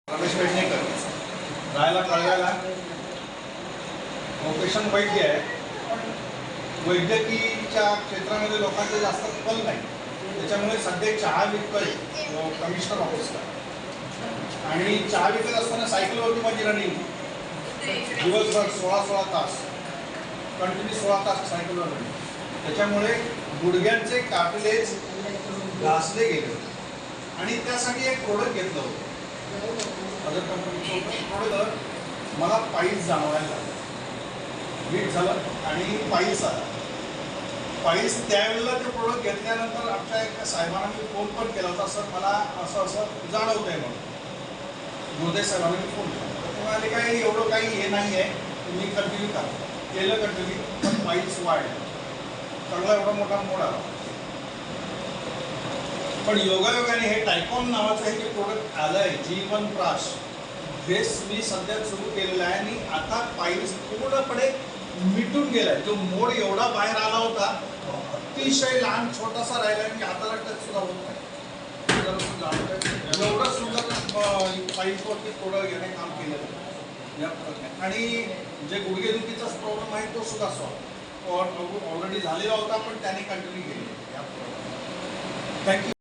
रमेश पेडणेकर राहायला कळव्याला प्रोफेशन वैद्य आहे. पण वैद्यकीच्या क्षेत्रामध्ये लोकांचे जास्त कल नाही, त्याच्यामुळे सध्या चहा विकतोय कमिशनर ऑफिसला. आणि चहा विकत असताना सायकलवरती माझी रनिंग दिवसभर 16 तास कंटिन्यू 16 तास सायकलवर रनिंग. त्याच्यामुळे गुडघ्यांचे कार्टिलेज घासले गेले आणि त्यासाठी एक प्रोडक्ट घेतलं होतं अदर कंपनीचं प्रोडक्ट. मला पाईल्स जाणवायला लागलं, वीट झालं आणि पाईल्स आला. पाईल्स त्यावेळेला ते प्रोडक्ट घेतल्यानंतर आमच्या एका साहेबांना मी फोन पण केला होता, सर मला असं असं जाणवतं आहे म्हणून. गुरुदेव साहेबांना मी फोन केला तर ते म्हणाले काही एवढं काही हे नाही आहे, तुम्ही कंटिन्यू करा. केलं कंटिन्यू, पण पाईल्स वाढले, चांगला एवढा मोठा मोड आला. पण योगायोगाने हे टायकॉन नावाचं हे जे प्रोडक्ट आलं आहे जीवन प्राश, बेस मी सध्या सुरू केलेलं आहे आणि आता पाईल्स पूर्णपणे मिटून गेलाय. जो मोड एवढा बाहेर आला होता, अतिशय लहान छोटासा राहिला की हाताला टच सुद्धा होत नाही. एवढं सुंदर पाईल्सवरती प्रोडक्ट घेणे काम केलेलं या प्रोडक्टने. आणि जे गुडघेदुखीचा प्रॉब्लेम आहे तो सुद्धा सॉल्व ऑलरेडी झालेला होता, पण त्याने कंटिन्यू केलेला या प्रोडक्ट. थँक्यू.